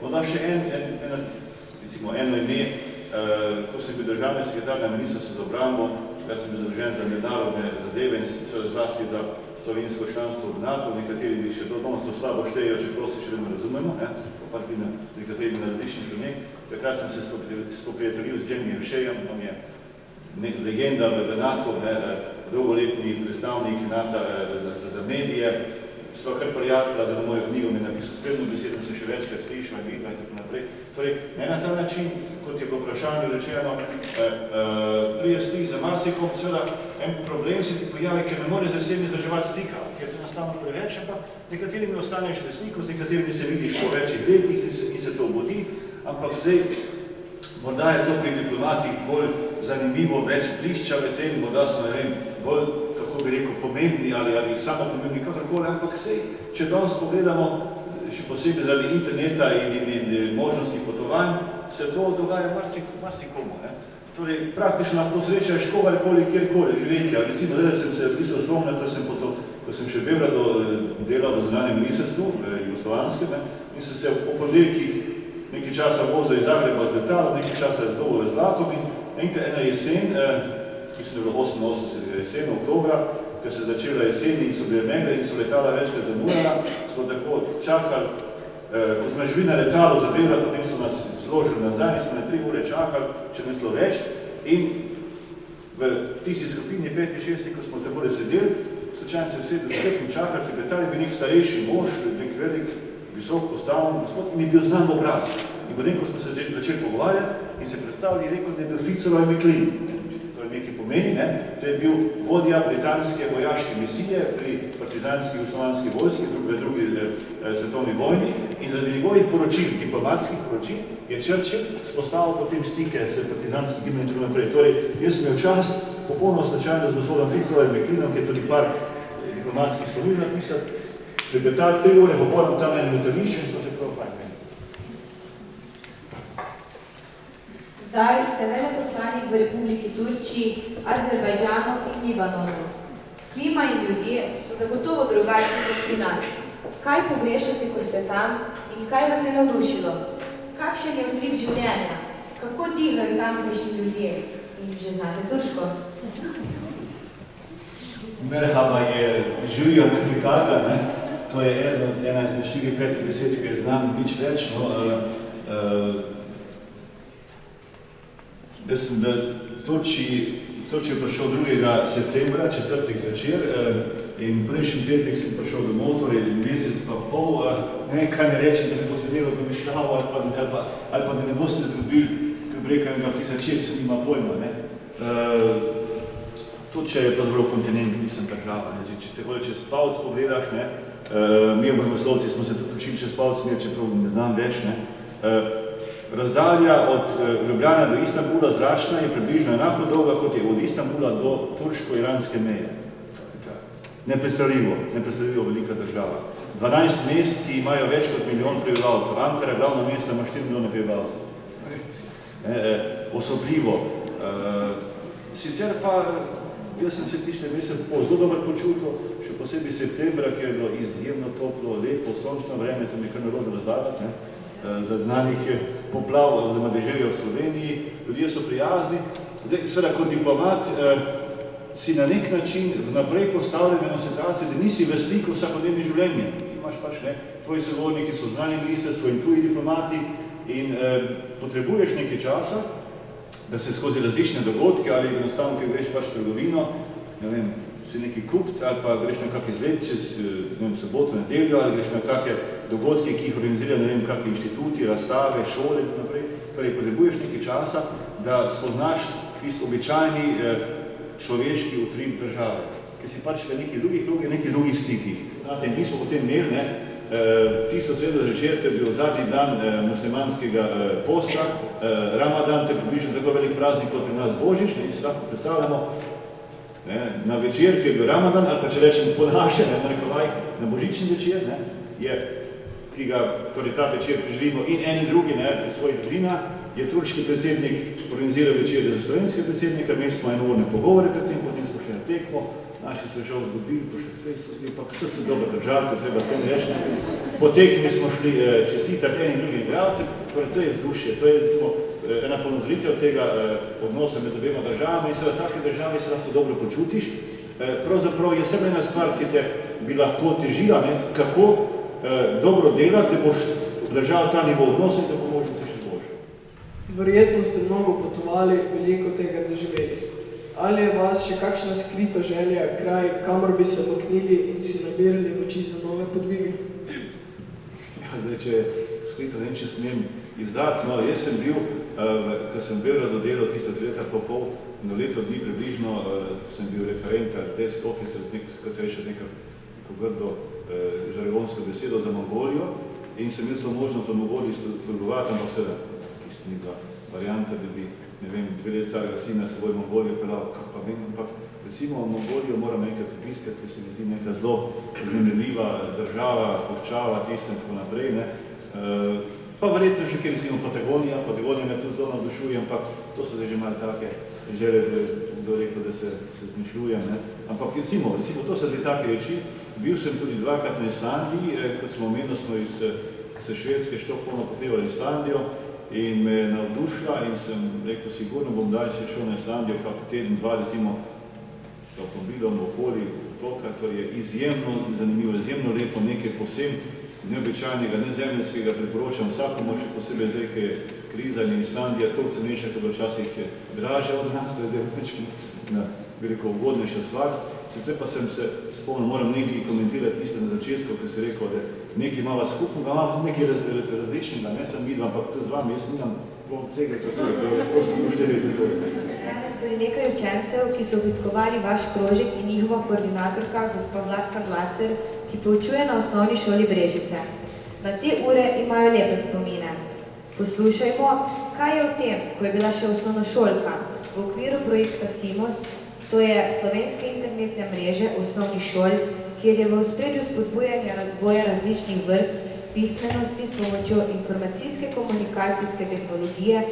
Morda še eno ime, ko sem bil državni sekretar na Ministrstvu za obrambo, kar sem bil zadolžen za mednarodne zadeve in seveda zlasti za slovensko članstvo v NATO, nekateri bi še danes to slabo štejejo, čeprav se še vedno razumemo, nekateri na različnih straneh. Takrat sem se spoprijateljil z Jamiem Shejem, on je legenda v NATO, dolgoletni predstavnik NATO za medije, sva kar prijatelja za mojo knjigo mi je napisal sprednjo besedo, sem še večkrat slišal in videla in tako naprej. Torej, ne na ta način, kot je po vprašanju rečeno, prije stik za marsikom, seveda en problem se ti pojavi, ker ne more z vsemi zdrževati stika, ker to nastavno preveč, ampak nekaterimi ostaneš v stiku, z nekaterimi se vidiš po večjih letih in se to obodi, ampak zdaj, morda je to pri diplomatih bolj zanimivo, več blišča v tem, morda smo, ne vem, bolj, kako bi rekel, pomembni ali samo pomembni, kakorkoli, ampak sej, če danes pogledamo, še posebej zaradi interneta in možnosti potovanj, se to dogaja marsikomu. Torej, praktično lahko srečaš kogarkoli, kjerkoli, živeti. Recimo, zdaj sem se v bistvu spomnil, ko sem še v Beogradu delal v zunanjem ministrstvu, jugoslovanskem, in sem se v ponedeljkih nekaj časa vozil iz Zagreba z letalom, nekaj časa z Dovo z vlakom in enkrat ena jesen, mislim, da je bilo 88. jesen, oktobra, ker se začela jesen in so bile megle in so letala večkrat zamujala, smo tako čakali, ko smo že bili na letalu za Beograd, potem so nas zložili nazaj in smo na 3 ure čakali, če ne slo več, in v tisti skupini 5-6, ko smo tako sedeli, slučajno se vsi spet in čakali, klepetali bi nek starejši mož, nek velik, visok postavljen gospod in je bil znan obraz. In potem, ko smo se začeli pogovarjati in se predstavili, je rekel, da je bil Fitzroy McLean. To je nekaj pomeni, to je bil vodja britanske vojaške misije pri partizanski jugoslovanski vojski v drugi svetovni vojni in zaradi njegovih poročil, diplomatskih poročil, je Churchill spostavil potem stike s partizanskih gibanjem in tako naprej. Torej, jaz sem imel čast, popolnoma slučajno z gospodom Fitzroyem McLeanom, ki je tudi par diplomatskih spomil napisati, klepetali 3 ure popolnoma tam na letališču in smo se prav fajn. Zdaj ste veleposlanik v Republiki Turčiji, Azerbajdžanu in Libanonu. Klima in ljudje so zagotovo drugačni kot pri nas. Kaj pogrešate, ko ste tam in kaj vas je navdušilo? Kakšen je utrip življenja? Kako dihajo tamkajšnji ljudje? In že znate turško? Merhaba je Žulija Tripikaga, to je ena 4-5 besed, ki je znam, nič več. Jaz sem v Turčijo prišel 2. septembra, četrtek zvečer, in prejšnji petek sem prišel domov, torej mesec pa pol, ne kaj ne rečem, da ne bo sedelo zamišljal ali pa da ne boste zgubili, ker bi rekel, da vsi začet se nima pojma. Turčija je pravzaprav kontinent, nisem država. Če te bolj čez palc pogledaš, mi obremoslovci smo se tudi učili čez palc, čeprav ne znam več, razdalja od Ljubljana do Istanbula zračna je približno enako dolga, kot je od Istanbula do turško-iranske meje. Nepredstavljivo velika država. 12 mest, ki imajo več kot 1 milijon prebivalcev. Ankara, glavno mesto, ima 4 milijone prebivalcev. Osobljivo. Sicer pa, jaz sem se tiste mesec zelo dobro počutil, še posebej septembra, ker je bilo izjemno toplo, lepo, sončno vreme, to mi je kar narodno razlagati, zaznanih poplav oziroma deževja v Sloveniji, ljudje so prijazni. Seveda, kot diplomat si na nek način vnaprej postavljen eno situacijo, da nisi v stiku vsakodnevnim življenjem. Ti imaš pač, tvoji sogovorniki so znani ministrstvo in tuji diplomati in potrebuješ nekaj časa, da se skozi različne dogodke ali enostavno, ki greš pač v trgovino, ne vem, si nekaj kupt ali pa greš na kak izlet čez soboto, nedeljo ali greš na kakšne dogodke, ki jih organizirajo, ne vem, kakšni inštituti, razstave, šole in tako naprej. Torej, potrebuješ nekaj časa, da spoznaš tisti običajni človeški utrip države, ker si pač v nekih drugih stikih. Mi smo potem imeli, tisto sredo zvečer, to je bil zadnji dan muslimanskega posta, Ramadan, to je približno tako velik praznik kot pri nas Božič, in si lahko predstavljamo, na večer, ki je bil Ramadan, ali pa če rečem po naše, na božični večer, ki ga torej ta večer preživimo in eni drugi pri svojih družinah, je turški predsednik organiziral večer za slovenske predsednika, imeli smo enourne pogovore, potem smo še tekmo, naši so žal zgubili, pa še Facebook, pa vse se dobro držali, to treba tem reči. Po tekmi smo šli čestitati enim drugim igralcem, torej to je vzdušje, to je recimo ena ponazoritev tega odnosa med obema državami in seveda take države se lahko dobro počutiš. Pravzaprav je samo ena stvar, ki te bi lahko težila, kako dobro delati, da boš držal ta nivo odnosa in da bo možno se še boljše. Verjetno ste mnogo potovali, veliko tega doživeli. Ali je vas še kakšna skrita želja, kraj, kamor bi se maknili in si nabirali moči za nove podvige? Ja, zdaj, če skrito ne vem, če smem izdati, no, jaz sem bil, ko sem bil radodelal tisto 3 leta pa pol, na leto dni približno, sem bil referent ali desk officer, kot se reče neko grdo žargonsko besedo za Mongolijo in sem imel možnost v Mongoliji slugovati, ampak seveda, tisto ni bila varianta, da bi, ne vem, 2 let starega sina seboj Mongolijo pelal, pa vem, ampak recimo v Mongolijo moram enkrat obiskati, ker se mi zdi neka zelo zanimiva država, puščava, tisto in tako naprej, ne. Pa verjetno še kjer recimo Patagonija me tudi zelo navdušuje, ampak to so zdaj že malo take želje, da je kdo rekel, da se zmišljujem, ne. Ampak recimo, to so dve take reči. Bil sem tudi 2-krat na Islandiji, kot smo omenili, smo iz Švedske Štokholma pokrivali Islandijo in me je navdušila in sem rekel, sigurno bom daljše šel na Islandijo, kak teden, 2, recimo, s avtomobilom okoli otoka, kar je izjemno zanimivo, izjemno lepo, nekaj povsem neobičajnega, nezemljskega, priporočam vsakomu, še posebej zdaj, ki je kriza in Islandija toliko cenejša, kot včasih je dražja od nas, to je zdaj večki veliko ugodnejša stvar. Sicer pa sem se spomnil, moram nekaj komentirati tiste na začetku, ki se rekel, da nekaj malo skupnega, malo nekaj različnega, ne sem videl, ampak tudi z vami, jaz nimam vsega, kako je, prosim, ušteviti to. Stoji nekaj učencev, ki so obiskovali vaš krožek in njihova koordinatorka, gospa Vladka Glaser, ki poučuje na osnovni šoli Brežice. Na te ure imajo lepe spomine. Poslušajmo, kaj je v tem, ko je bila še osnovnošolka v okviru projekta SIMOS, to je slovenske internetne mreže osnovnih šol, kjer je v ospredju spodbujanja razvoja različnih vrst pismenosti s pomočjo informacijske komunikacijske tehnologije,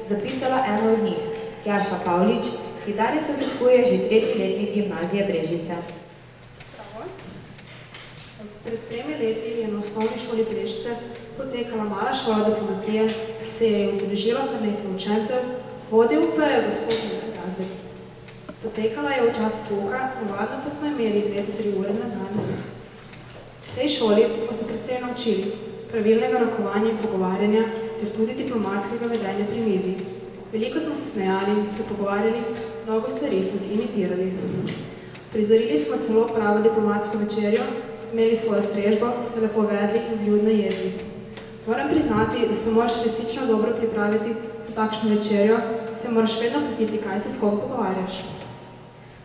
zapisala ena od njih, Tjaša Pavlič, ki danes obiskuje že 3. letnik gimnazije Brežice. Pred 3 leti je na osnovni šoli Brežice potekala mala šola diplomacije, ki se je udeležila kar nekaj učencev, vodil pa je gospod Razbec. Potekala je v času pouka, navadno pa smo imeli 2-3 ure na dan. V tej šoli smo se precej naučili pravilnega rokovanja in pogovarjanja ter tudi diplomatskega vedenja pri mizi. Veliko smo se smejali, se pogovarjali, mnogo stvari tudi imitirali. Prizorili smo celo pravo diplomatsko večerjo, imeli svojo strežbo, se lepo vedli in vljudno jedli. Moram priznati, da se moraš resnično dobro pripraviti za takšno večerjo, se moraš vedno paziti, kaj se s kom pogovarjaš.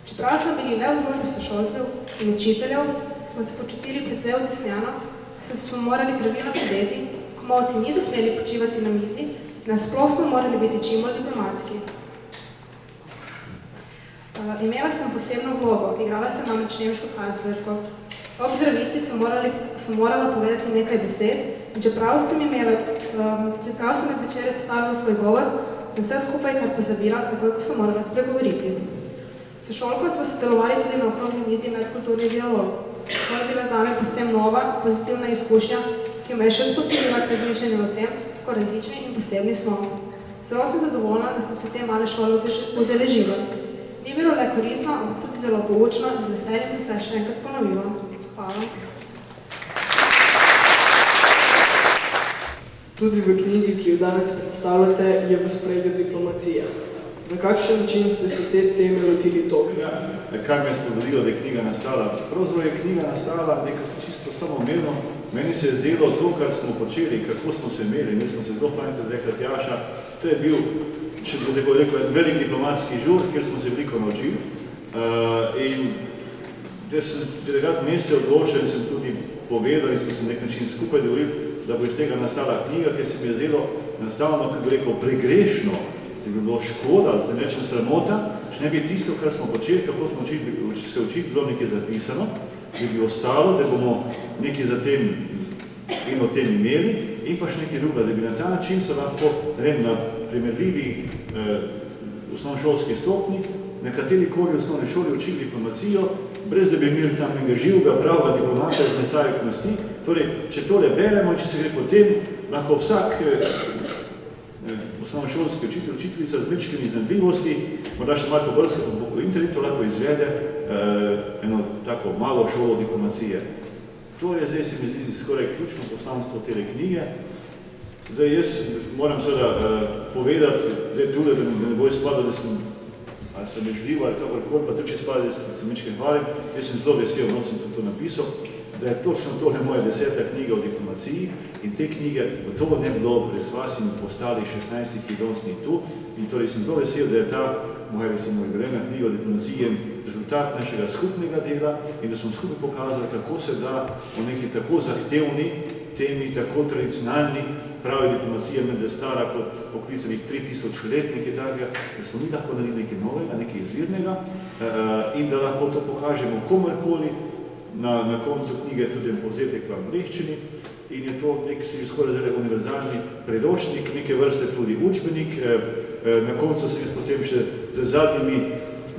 Čeprav smo bili le v družbi sošolcev in učiteljev, smo se počutili precej utesnjeno, saj smo morali pravilno sedeti, komolci niso smeli počivati na mizi, nasploh smo morali biti čim bolj diplomatski. Imela sem posebno vlogo, igrala sem namreč nemško kanclerko. Ob zdravici sem morala povedati nekaj besed in čeprav sem med večerjo sestavila svoj govor, sem vse skupaj kar pozabila, takoj ko sem morala spregovoriti. S sošolko smo sodelovali tudi na okrogli mizi medkulturni dialog. To je bila zame povsem nova, pozitivna izkušnja, ki me je še spodbudila k razmišljanju o tem, kako različni in posebni smo. Zelo sem zadovoljna, da sem se te male šole udeležila. Ni bilo le koristno, ampak tudi zelo poučno in z veseljem bi se še enkrat ponovila. Hvala. Tudi v knjigi, ki jo danes predstavljate, je v spredju diplomacija. Na kakšen način ste se te teme lotili tokrat? Kaj me je spodbudilo, da je knjiga nastala? Pravzaprav je knjiga nastala nekako čisto samoumevno. Meni se je zdelo to, kar smo počeli, kako smo se imeli. Mi smo se zelo fajn rekla Tjaša. To je bil, če bi tako rekel, velik diplomatski žur, kjer smo se veliko naučili. In da sem delegat mesec odločil in sem tudi povedal in smo se nek način skupaj dovolili, da bo iz tega nastala knjiga, ker se mi je zdelo enostavno, kako bi rekel, pregrešno, da bi bilo škoda, da ne rečem sramota, če ne bi tisto, kar smo počeli, kako smo se učili, bilo nekaj zapisano, da bi ostalo, da bomo nekaj za tem in o tem imeli in pa še nekaj druga, da bi na ta način se lahko na primerljivi osnovnošolski stopni nekateri kogi v osnovni šoli učili diplomacijo, brez da bi imeli tam nekega živega, pravega diplomata iz mesa in kosti. Torej, če tole beremo, če se gre potem, lahko vsak osnovnošolski učitelj, učiteljica z večkimi iznajdljivosti, morda še malo po internetu lahko izvede eno tako malo šolo diplomacije. To je zdaj se mi zdi skoraj ključno poslanstvo te knjige. Zdaj jaz moram seveda povedati, zdaj tule, da ne bo izpadlo, da sem nežljiv ali kakorkoli, pa tudi če spada, da se mečke hvalim, jaz sem zelo vesel, no sem to napisal, da je točno tole moja 10. knjiga o diplomaciji in te knjige gotovo ne bilo brez vas in postali 16 danes tu. In torej sem zelo vesel, da je ta moja gremna knjiga o diplomaciji rezultat našega skupnega dela in da smo skupaj pokazali, kako se da o neki tako zahtevni temi, tako tradicionalni pravi diplomacije, med je stara kot poklicanih 3000 let, nekaj takega, da smo mi lahko naredili nekaj novega, nekaj izvirnega in da lahko to pokažemo komorkoli. Na koncu knjige tudi povzetek v angleščini in je to nek skoraj zelo univerzalni priročnik, neke vrste tudi učbenik. Na koncu sem jaz potem še z zadnjimi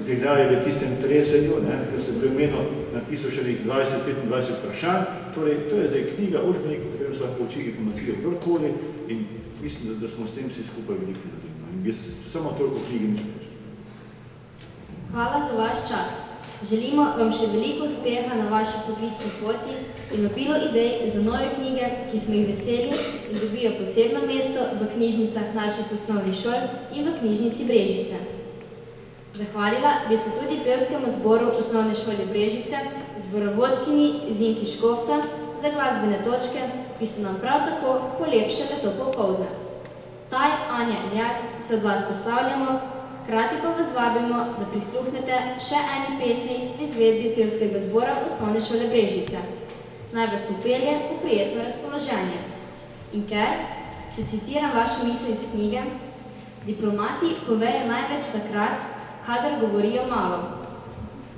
zgledaje v tistem tresenju, ker sem v imenu napisal še 20-25 vprašanj. Torej, to je zdaj knjiga, učbenik, v katerem se lahko uči diplomacijo kdorkoli in mislim, da smo s tem vsi skupaj veliko naredili. In jaz samo toliko knjige nič več. Hvala za vaš čas. Želimo vam še veliko uspeha na vaši poklicni poti in obilo idej za nove knjige, ki smo jih veseli in dobijo posebno mesto v knjižnicah naših osnovnih šol in v knjižnici Brežice. Zahvalila bi se tudi pevskemu zboru osnovne šole Brežice, zborovodkinji Zinki Škovca za glasbene točke, ki so nam prav tako polepšale to popoldne. Taj, Anja in jaz se od vas poslavljamo, hkrati pa vas vabimo, da prisluhnete še eni pesmi v izvedbi pevskega zbora osnovne šole Brežice. Naj vas popelje v prijetno razpoloženje. In ker, če citiram vašo misel iz knjige, diplomati povejo največ takrat, kadar govorijo malo.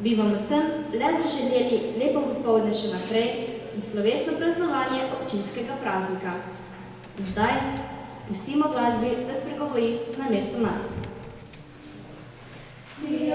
Bi vam vsem le zaželeli lepo popoldne še naprej in slovesno praznovanje občinskega praznika. In zdaj pustimo glasbi, da spregovori namesto nas. See